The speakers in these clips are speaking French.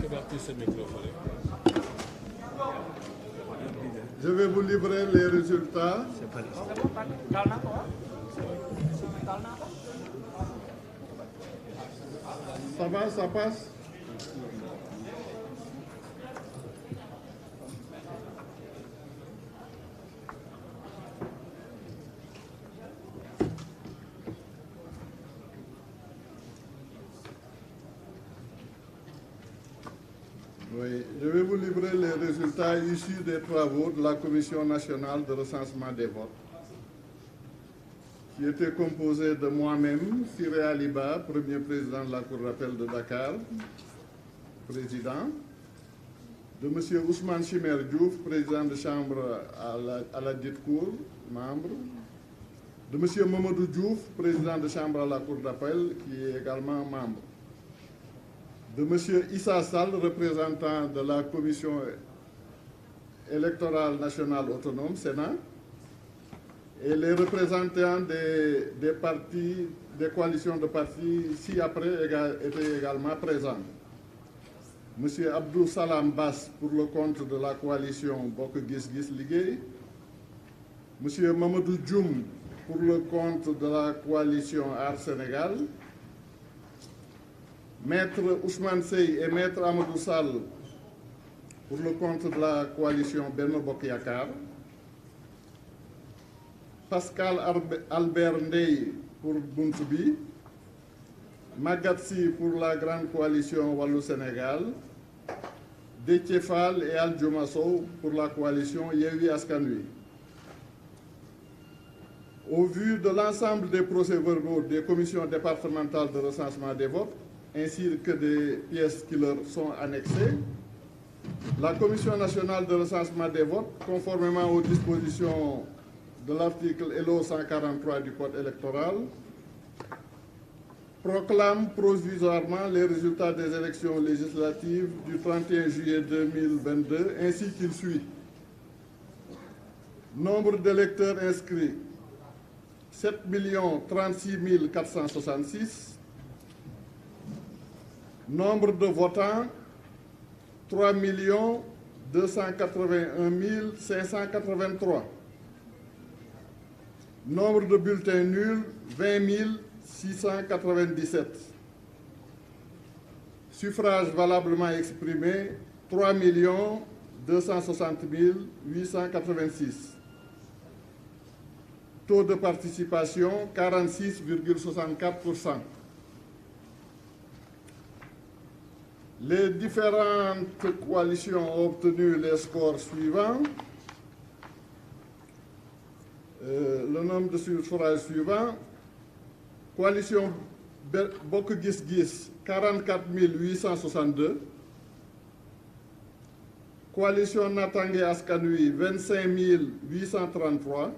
écarter ce microphone. Je vais vous livrer les résultats. Ça va, ça passe? Oui, je vais vous livrer les résultats issus des travaux de la Commission nationale de recensement des votes, qui était composée de moi-même, Siré Aliba, premier président de la Cour d'appel de Dakar, président, de M. Ousmane Chimère Diouf, président de chambre à la dite Cour, membre, de M. Mamadou Diouf, président de chambre à la Cour d'appel, qui est également membre, de M. Issa Sall, représentant de la Commission électorale nationale autonome, Sénat, et les représentants des partis, des coalitions de partis, ci-après étaient également présents. M. Abdou Salam Bass pour le compte de la coalition Bokk Gis Gis Liguey, M. Mamadou Dioum pour le compte de la coalition Art Sénégal, Maître Ousmane Sey et Maître Amadou Sall pour le compte de la coalition Benno Bokk Yakaar, Pascal Albert Ndeye pour Buntu Bi, Maguette Sy pour la grande coalition Wallu Sénégal, Déthié Fall et Al Diouma Sow pour la coalition Yewwi Askan Wi. Au vu de l'ensemble des procès-verbaux des commissions départementales de recensement des votes, ainsi que des pièces qui leur sont annexées, la Commission nationale de recensement des votes, conformément aux dispositions de l'article LO 143 du Code électoral, proclame provisoirement les résultats des élections législatives du 31 juillet 2022, ainsi qu'il suit. Nombre d'électeurs inscrits, 7 036 466. Nombre de votants, 3 281 583. Nombre de bulletins nuls, 20 697. Suffrages valablement exprimés, 3 260 886. Taux de participation, 46,64%. Les différentes coalitions ont obtenu les scores suivants. Le nombre de suffrages suivants. Coalition Bokk Gis Gis, 44 862. Coalition Natangué Askan Wi, 25 833.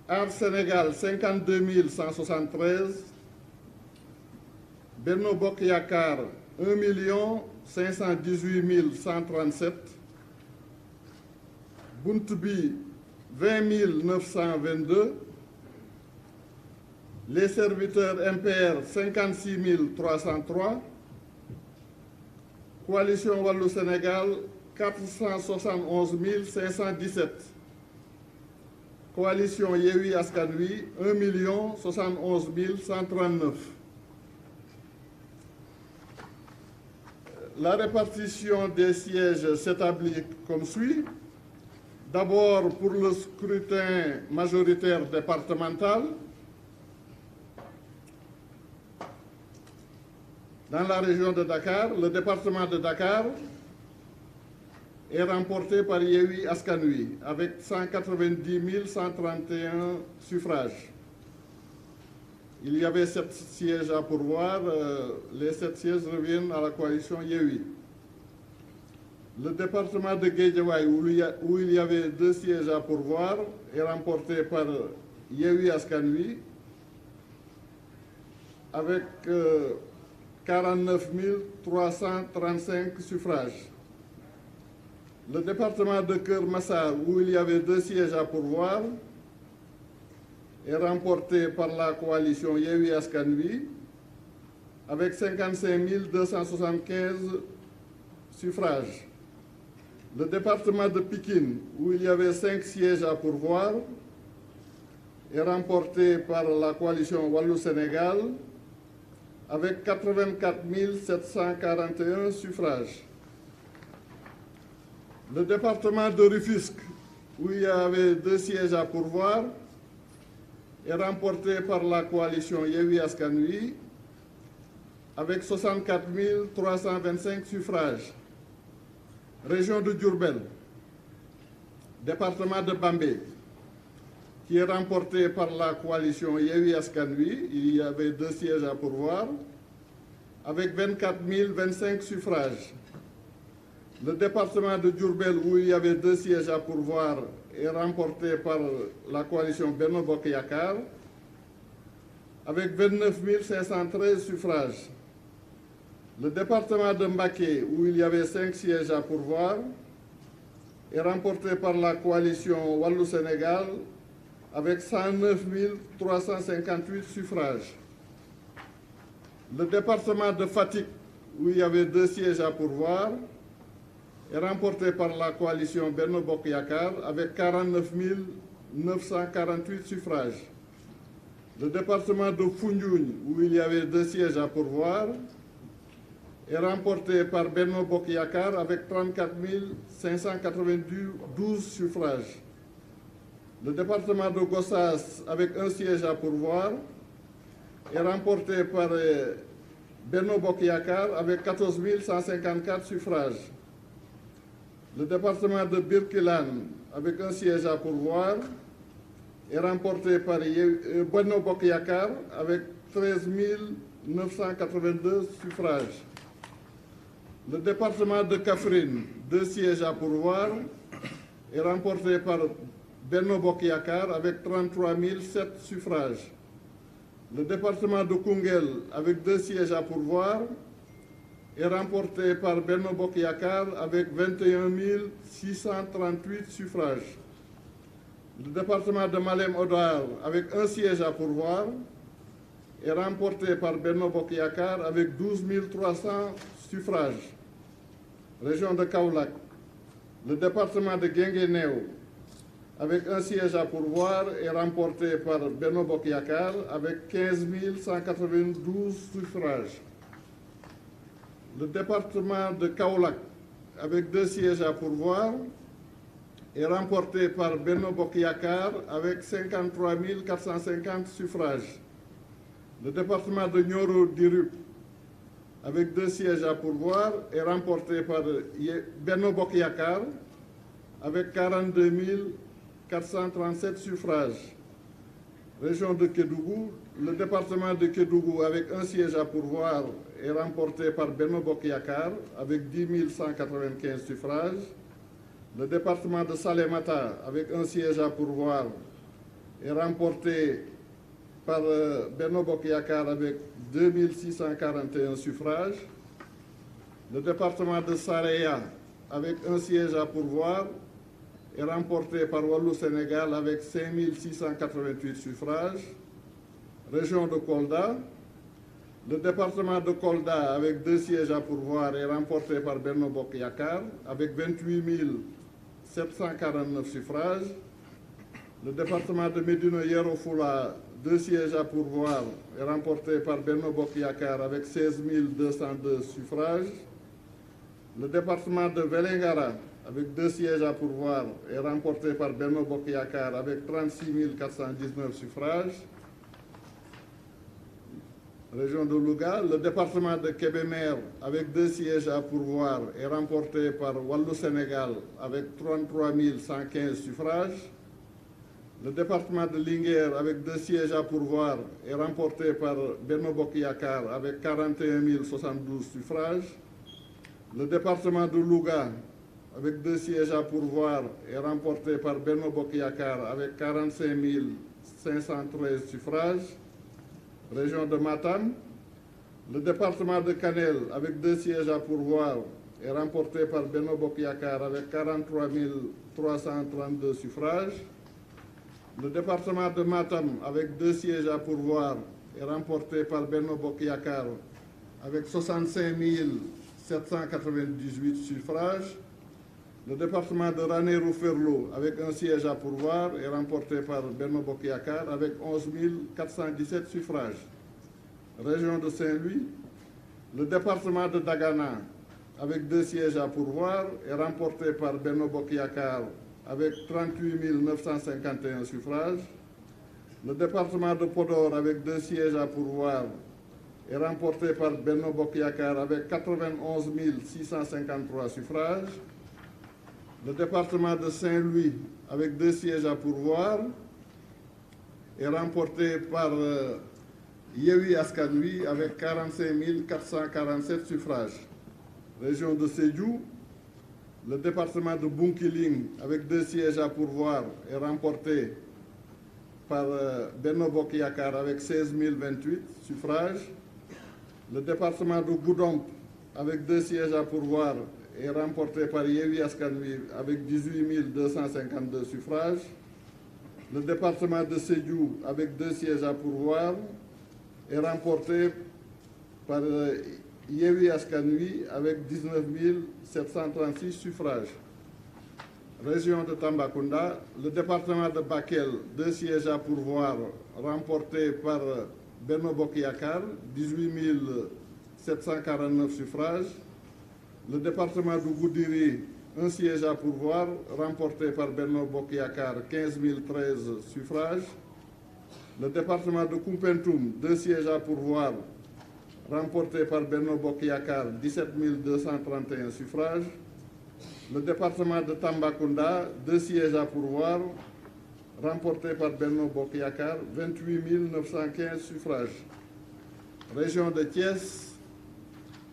Art Sénégal, 52 173. Benno Bokk Yakaar, 1 518 137. Buntu Bi, 20 922. Les serviteurs MPR, 56 303. Coalition Wallu Sénégal, 471 517. Coalition Yewwi Askan Wi, 1 071 139. La répartition des sièges s'établit comme suit. D'abord, pour le scrutin majoritaire départemental, dans la région de Dakar, le département de Dakar est remporté par Yewwi Askan Wi avec 190 131 suffrages. Il y avait 7 sièges à pourvoir. Les 7 sièges reviennent à la coalition Yewwi. Le département de Guédiawaye, où il y avait 2 sièges à pourvoir, est remporté par Yewwi Askan Wi avec 49 335 suffrages. Le département de Keur Massar, où il y avait 2 sièges à pourvoir, est remporté par la coalition Yewwi Askan Wi avec 55 275 suffrages. Le département de Pikine, où il y avait 5 sièges à pourvoir, est remporté par la coalition Wallou-Sénégal avec 84 741 suffrages. Le département de Rufisque, où il y avait 2 sièges à pourvoir, est remporté par la coalition Yewwi Askan Wi avec 64 325 suffrages. Région de Diourbel, département de Bambey, qui est remporté par la coalition Yewwi Askan Wi, il y avait 2 sièges à pourvoir, avec 24 025 suffrages. Le département de Diourbel, où il y avait 2 sièges à pourvoir, est remporté par la coalition Benno Bokk Yakaar, avec 29 513 suffrages. Le département de Mbacké, où il y avait 5 sièges à pourvoir, est remporté par la coalition Wallou-Sénégal avec 109 358 suffrages. Le département de Fatick, où il y avait 2 sièges à pourvoir, est remporté par la coalition Benno Bokk Yakaar avec 49 948 suffrages. Le département de Foundiougne, où il y avait 2 sièges à pourvoir, est remporté par Benno Bokk Yakaar avec 34 592 suffrages. Le département de Gossas, avec 1 siège à pourvoir, est remporté par Benno Bokk Yakaar avec 14 154 suffrages. Le département de Birkelane, avec 1 siège à pourvoir, est remporté par Benno Bokk Yakaar avec 13 982 suffrages. Le département de Kaffrine, 2 sièges à pourvoir, est remporté par Benno Bokk Yakaar avec 33 007 suffrages. Le département de Koungheul, avec 2 sièges à pourvoir, est remporté par Benno Bokk Yakaar avec 21 638 suffrages. Le département de Malem Hodar, avec 1 siège à pourvoir, est remporté par Benno Bokk Yakaar avec 12 300 suffrages. Région de Kaolack, le département de Guinguinéo, avec 1 siège à pourvoir, est remporté par Benno Bokk Yakaar avec 15 192 suffrages. Le département de Kaolack, avec 2 sièges à pourvoir, est remporté par Benno Bokk Yakaar avec 53 450 suffrages. Le département de Nioro Dirup, avec 2 sièges à pourvoir, est remporté par Benno Bokk Yakaar avec 42 437 suffrages. Région de Kédougou, le département de Kédougou, avec 1 siège à pourvoir, est remporté par Benno Bokk Yakaar avec 10 195 suffrages. Le département de Salémata, avec 1 siège à pourvoir, est remporté par Benno Bokk Yakaar avec 2 641 suffrages. Le département de Saraya, avec 1 siège à pourvoir, est remporté par Wallou-Sénégal avec 5 688 suffrages. Région de Kolda, le département de Kolda, avec 2 sièges à pourvoir, est remporté par Benno Bokk Yakaar avec 28 749 suffrages. Le département de Médina Yoro Foulah, 2 sièges à pourvoir, est remporté par Benno Bokk Yakaar avec 16 202 suffrages. Le département de Vélingara, avec 2 sièges à pourvoir, est remporté par Benno Bokk Yakaar avec 36 419 suffrages. Région de Louga, le département de Kébémer, avec 2 sièges à pourvoir, est remporté par Wallou-Sénégal avec 33 115 suffrages. Le département de Linguère, avec 2 sièges à pourvoir, est remporté par Benno Bokk Yakaar avec 41 072 suffrages. Le département de Louga, avec 2 sièges à pourvoir, est remporté par Benno Bokk Yakaar avec 45 513 suffrages. Région de Matam, le département de Kanel, avec 2 sièges à pourvoir, est remporté par Benno Bokk Yakaar avec 43 332 suffrages. Le département de Matam, avec 2 sièges à pourvoir, est remporté par Benno Bokk Yakaar avec 65 798 suffrages. Le département de Ranérou-Ferlo, avec un siège à pourvoir, est remporté par Benno Bokk Yakaar avec 11 417 suffrages. Région de Saint-Louis, le département de Dagana, avec 2 sièges à pourvoir, est remporté par Benno Bokk Yakaar avec 38 951 suffrages. Le département de Podor, avec 2 sièges à pourvoir, est remporté par Benno Bokk Yakaar avec 91 653 suffrages. Le département de Saint-Louis, avec 2 sièges à pourvoir, est remporté par Yewwi Askan Wi avec 45 447 suffrages. Région de Sédhiou, le département de Bounkiling, avec 2 sièges à pourvoir, est remporté par Benno Bokk Yakaar avec 16 028 suffrages. Le département de Goudomp, avec 2 sièges à pourvoir, est remporté par Yewwi Askan Wi avec 18 252 suffrages. Le département de Sédhiou, avec 2 sièges à pourvoir, est remporté par Yewwi Askan Wi avec 19 736 suffrages. Région de Tambacounda, le département de Bakel, 2 sièges à pourvoir, remporté par Benno Bokk Yakaar, 18 749 suffrages. Le département de Goudiri, 1 siège à pourvoir, remporté par Benno Bokk Yakaar, 15 013 suffrages. Le département de Koumpentoum, 2 sièges à pourvoir, remporté par Benno Bokk Yakaar, 17 231 suffrages. Le département de Tambacounda, 2 sièges à pourvoir, remporté par Benno Bokk Yakaar, 28 915 suffrages. Région de Thiès,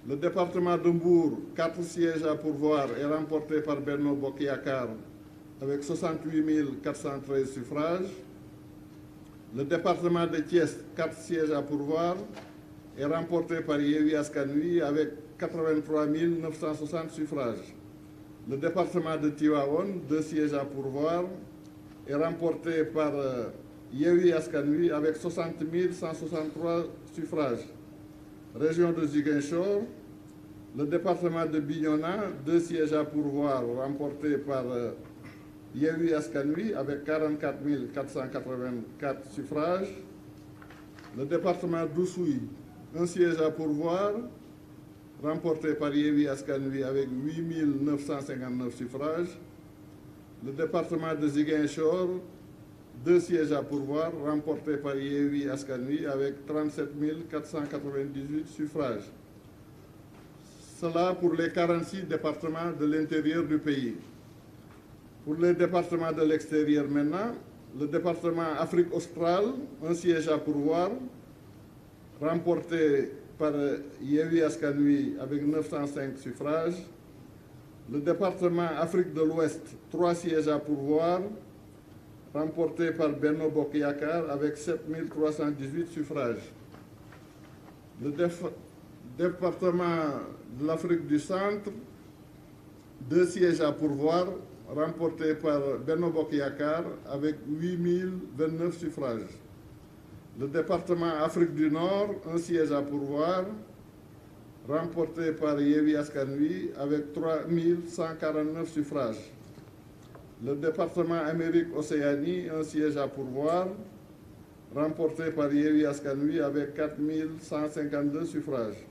le département de Mbour, 4 sièges à pourvoir, est remporté par Benno Bokk Yakaar avec 68 413 suffrages. Le département de Thiès, 4 sièges à pourvoir, est remporté par Yewwi Askan Wi avec 83 960 suffrages. Le département de Tivaouane, 2 sièges à pourvoir, est remporté par Yewwi Askan Wi avec 60 163 suffrages. Région de Ziguinchor, le département de Bignona, 2 sièges à pourvoir, remporté par Yewwi Askan Wi avec 44 484 suffrages. Le département d'Oussouye, 1 siège à pourvoir, remporté par Yewwi Askan Wi avec 8 959 suffrages. Le département de Ziguinchor, 2 sièges à pourvoir, remporté par Yewwi Askan Wi avec 37 498 suffrages. Cela pour les 46 départements de l'intérieur du pays. Pour les départements de l'extérieur maintenant, le département Afrique australe, 1 siège à pourvoir, remporté par Yewwi Askan Wi avec 905 suffrages. Le département Afrique de l'Ouest, 3 sièges à pourvoir, remporté par Benno Bokk Yakaar avec 7 318 suffrages. Le département de l'Afrique du Centre, 2 sièges à pourvoir, remporté par Benno Bokk Yakaar avec 8 029 suffrages. Le département Afrique du Nord, 1 siège à pourvoir, remporté par Yewwi Askan Wi avec 3 149 suffrages. Le département Amérique-Océanie, 1 siège à pourvoir, remporté par Yewwi Askan Wi avec 4 152 suffrages.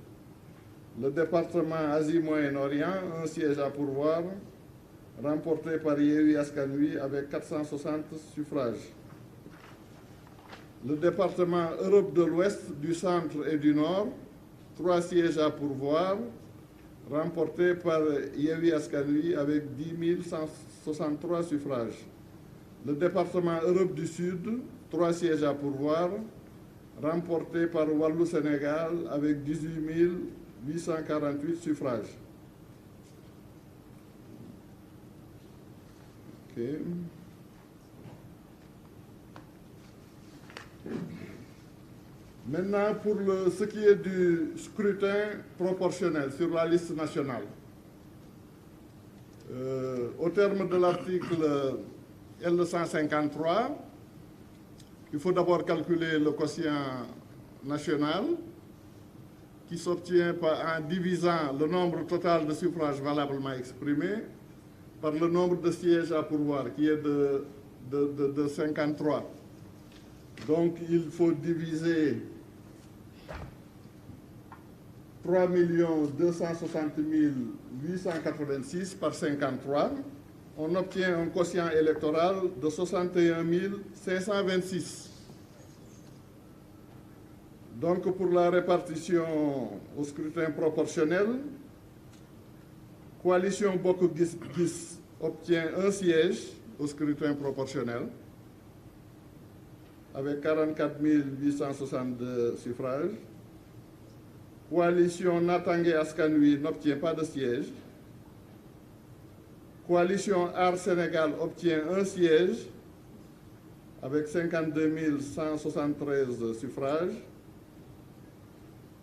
Le département Asie-Moyen-Orient, 1 siège à pourvoir, remporté par Yewwi Askan Wi avec 460 suffrages. Le département Europe de l'Ouest, du Centre et du Nord, 3 sièges à pourvoir, remporté par Yewwi Askan Wi avec 10 163 suffrages. Le département Europe du Sud, 3 sièges à pourvoir, remporté par Wallu Sénégal avec 18 848 suffrages. Okay. Maintenant, pour ce qui est du scrutin proportionnel sur la liste nationale. Au terme de l'article L153, il faut d'abord calculer le quotient national. qui s'obtient en divisant le nombre total de suffrages valablement exprimés par le nombre de sièges à pourvoir, qui est de 53. Donc il faut diviser 3 260 886 par 53. On obtient un quotient électoral de 61 526. Donc pour la répartition au scrutin proportionnel, Coalition Bokk Gis Gis obtient un siège au scrutin proportionnel avec 44 862 suffrages. Coalition Natangué Askan Wi n'obtient pas de siège. Coalition Aar Sénégal obtient un siège avec 52 173 suffrages.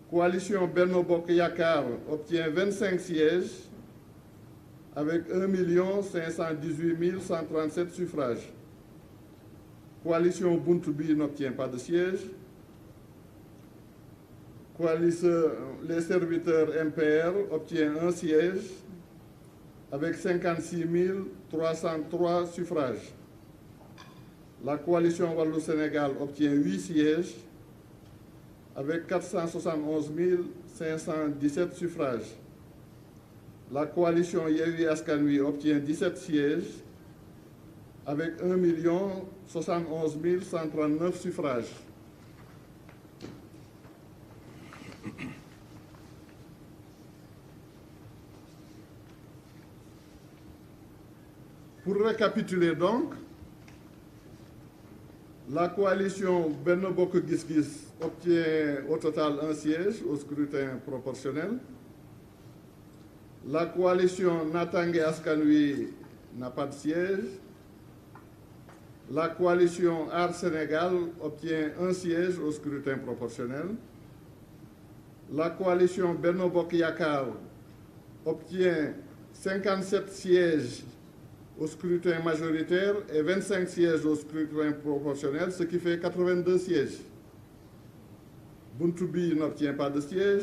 Coalition Benno Bokk Yakaar obtient 25 sièges avec 1 518 137 suffrages. Coalition Buntu Bi n'obtient pas de siège. Les serviteurs MPR obtiennent un siège avec 56 303 suffrages. La coalition Wallu Sénégal obtient 8 sièges avec 471 517 suffrages. La coalition Yewwi Askan Wi obtient 17 sièges avec 1 071 139 suffrages. Pour récapituler donc, la coalition Benno Bokk Gis Gis obtient au total un siège au scrutin proportionnel. La coalition Natangué Askan Wi n'a pas de siège. La coalition Aar Sénégal obtient un siège au scrutin proportionnel. La coalition Benno Bokk Yakaar obtient 57 sièges au scrutin majoritaire et 25 sièges au scrutin proportionnel, ce qui fait 82 sièges. Buntu Bi n'obtient pas de siège.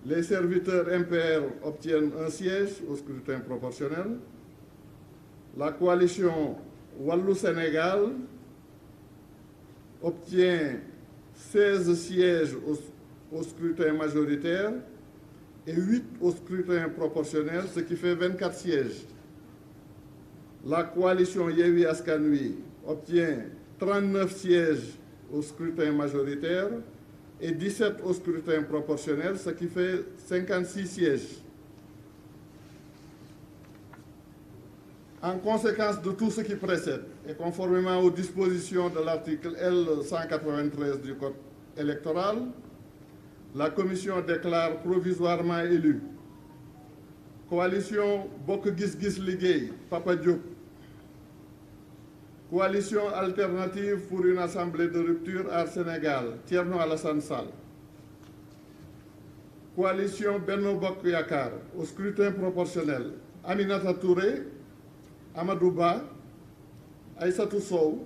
Les serviteurs MPR obtiennent un siège au scrutin proportionnel. La coalition Wallu Sénégal obtient 16 sièges au scrutin majoritaire et 8 au scrutin proportionnel, ce qui fait 24 sièges. La coalition Yewwi Askan Wi obtient 39 sièges au scrutin majoritaire et 17 au scrutin proportionnel, ce qui fait 56 sièges. En conséquence de tout ce qui précède, et conformément aux dispositions de l'article L193 du Code électoral, la Commission déclare provisoirement élu Coalition Bokk Gis Gis Liggéey, Papa Diop. Coalition alternative pour une assemblée de rupture Aar Sénégal, Thierno Alassane Sall. Coalition Benno Bokk Yakaar, au scrutin proportionnel, Aminata Touré, Amadou Ba, Aïssatou Sow,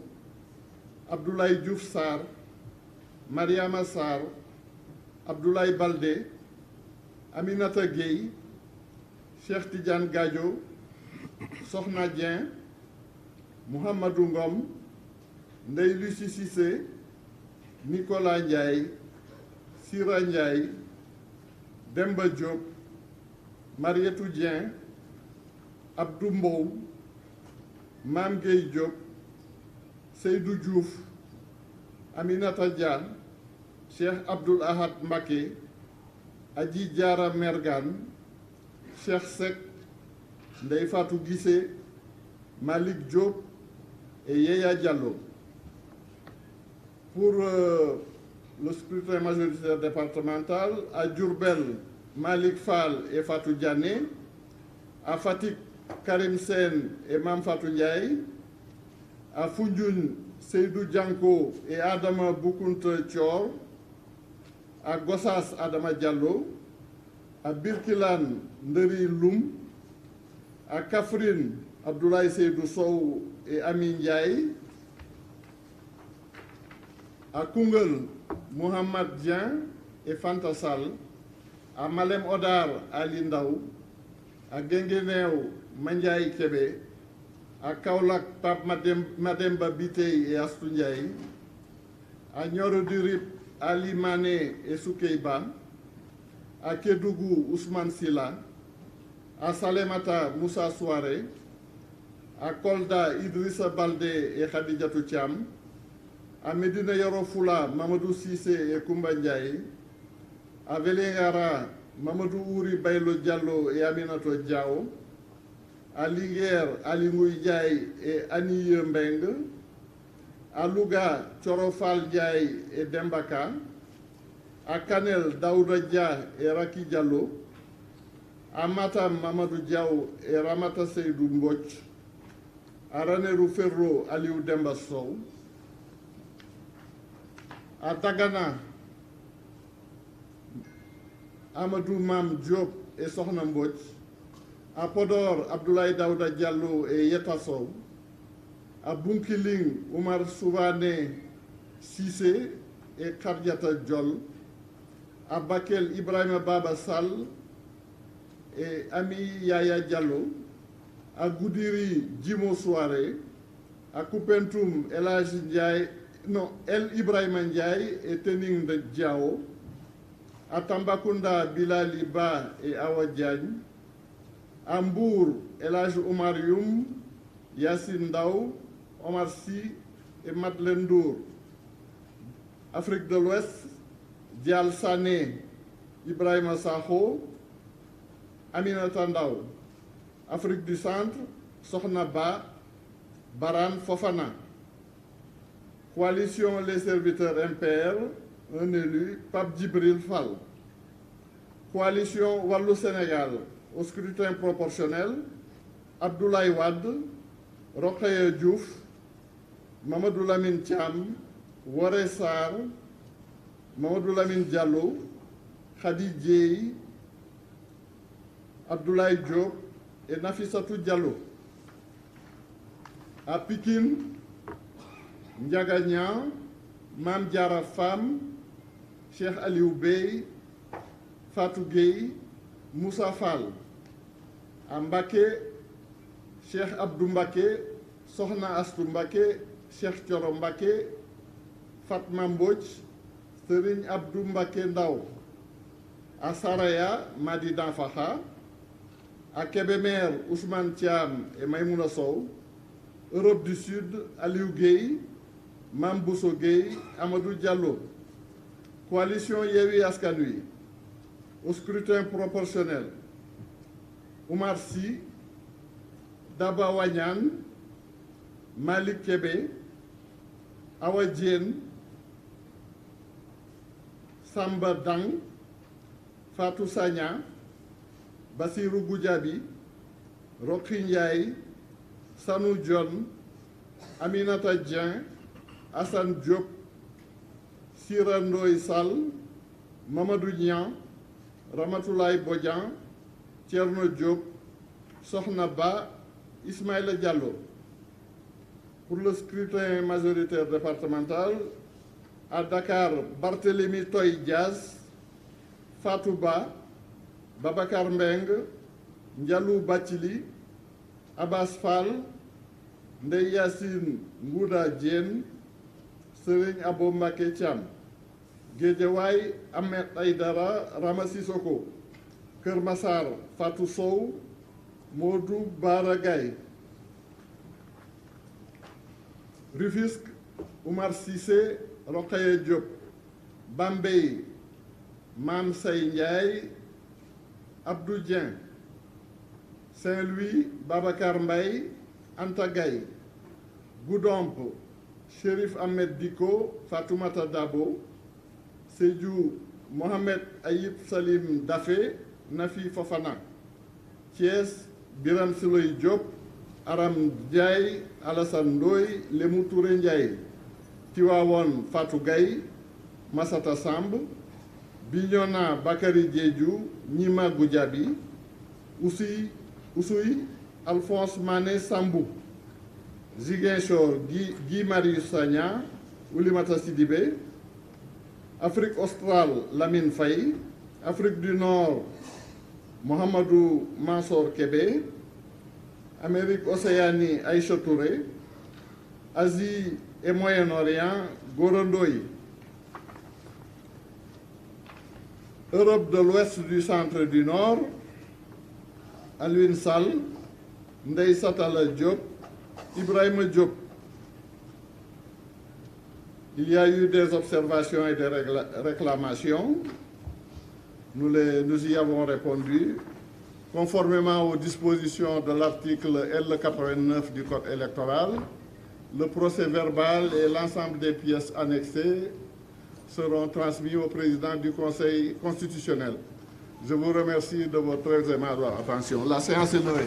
Abdoulaye Diouf Sarr, Mariama Sarr, Abdoulaye Baldé, Aminata Gueye, Cheikh Tidiane Gadio, Sokhna Dieng, Mouhamadou Ngom, Ndeye Lucie Cissé, Nicolas Ndiaye, Sira Ndiaye, Demba Diop, Marietou Dieng, Abdou Mbow, Mame Gueye Diop, Seydou Diouf, Aminata Dia, Cheikh Abdoul Ahad Mbacké, Adji Diara Mergane, Cheikh Seck, Ndeye Fatou Guissé, Malick Diop et Yaya Diallo. Pour le scrutin majoritaire départemental, à Diourbel, Malick Fall et Fatou Diané, à Fatick, Karim Sène et Mame Fatou Ndiaye, à Foundiougne, Seydou Dianko et Adama Boukounta Thior, à Gossas, Adama Diallo, à Birkilane, Nderi Loum, à Kaffrine, Abdoulaye Seydou Sow et Amin Ndiaye, à Koungheul, Mohamed Dieng, et Fanta Sall, à Malem Odar Ali Ndaw, à Guinguinéo Mandiaye Kébé, à Kaolack Pape Mademba Biteye et Astou Ndiaye, à Nioro du Rip Ali Mané et Soukeyba, à Kédougou Ousmane Silla, à Salemata Moussa Souare, à Kolda Idrissa Baldé et Khadijatou Thiam, à Médina Yoro Fula Mamadou Cissé et Koumba Ndiaye, à Vélingara Mamadou Ouri Baylo Diallo et Aminato Diao, à Linguère Ali Ngouille Ndiaye et Annie Mbeng, à Louga Chorofal Ndiaye et Dembaka, à Kanel Daouda Dia et Raki Diallo, à Matam Mamadou Diao et Ramata Seydou Mbodj, à Ranérou Ferro Aliou Demba Sow, à Dagana Amadou Mam Diop et Sokhna Mbodj, à Podor Abdoulaye Daouda Diallo et Yeta Sow, à Bunkiling Oumar Souvané Cissé et Kardiata Diol, à Bakel Ibrahima Baba Sall et Ami Yaya Diallo, à Goudiri Djimo Souare, à Koupentoum El Ibrahima Ndiaye et Tening de Diao, à Tambacounda Bilali Ba et Awa Diagne, à Mbour El Hadj Oumar Youm, Yassine Ndao, Omar Sy et Madeleine Ndour. Afrique de l'Ouest, Dial Sané, Ibrahima Sakho, Aminata Ndao. Afrique du Centre, Sokhna Ba, Baran Fofana. Coalition Les Serviteurs MPR, un élu, Pape Djibril Fall. Coalition Wallou Sénégal, au scrutin proportionnel, Abdoulaye Wade, Rokhaya Diouf, Mamadou Lamine Thiam, Woré Sarr, Mamadou Lamine Diallo, Khady Dieye, Abdoulaye Diop et Nafissatou Diallo. À Pikine, Ndiaga Niang, Mame Diarra Fam, Cheikh Aliou Bey, Fatou Gueye, Moussa Fall. À Mbacké, Cheikh Abdou Mbacké, Sokhna Astou Mbacké, Cheikh Thioro Mbacké, Fatma Mbodj, Serigne Abdou Mbacké Ndao. À Saraya, Madi Danfaha. À Kébémer, Ousmane Thiam et Maïmouna Sow. Europe du Sud, Aliou Gueye, Mame Bousso Gueye, Amadou Diallo. Coalition Yewwi Askan Wi, au scrutin proportionnel, Oumar Sy, Daba Wagnan, Malik Kébé, Awa Diène, Samba Dang, Fatou Sagna, Bassirou Goudiaby, Rokhaya Ndiaye, Sanou Dione, Aminata Dieng, Assane Diop, Sira Ndoye Sall, Mamadou Niang, Ramatoulaye Bodian, Thierno Diop, Sokhna Ba, Ismaïla Diallo. Pour le scrutin majoritaire départemental, à Dakar, Barthélémy Toye Dias, Fatou Ba, Babacar Mbeng, Ndialou Bathily, Abbas Fall, Ndeye Yassine Ngouda Diène, Serigne Abo Mbacké Thiam. Guédiawaye, Ahmed Aïdara, Rama Sissoko. Keur Massar, Fatou Sow, Modou Bara Gaye. Rufisque, Oumar Cissé, Rokhaya Diop. Bambey, Mame Say Ndiaye, Abdou Dieng. Saint-Louis, Babacar Mbaye, Anta Gaye. Goudomp, Chérif Ahmed Diko, Fatoumata Dabo. Sédhiou, Mohamed Ayib Salim Dafé, Nafi Fofana. Thiès, Biram Souleye Diop, Aram Ndiaye, Alassane Ndoye, Lemou Touré Ndiaye. Tivaouane, Fatou Gaye, Massata Samb. Bignona, Bakary Diédhiou, Nima Goudiaby. Oussouye, Alphonse Mané Sambou. Ziguinchor, Guy Marius Sagna, Oulimata Sidibé. Afrique australe, Lamine Faye. Afrique du Nord, Mohamedou Mansour Kébé. Amérique Océanie, Aïcha Touré. Asie et Moyen-Orient, Gorondoy. Europe de l'Ouest, du Centre et du Nord, Alioune Sall, Ndeye Satala Diop, Ibrahima Diop. Il y a eu des observations et des réclamations. Nous y avons répondu. Conformément aux dispositions de l'article L89 du Code électoral, le procès-verbal et l'ensemble des pièces annexées seront transmis au président du Conseil constitutionnel. Je vous remercie de votre très aimable attention. La séance est levée.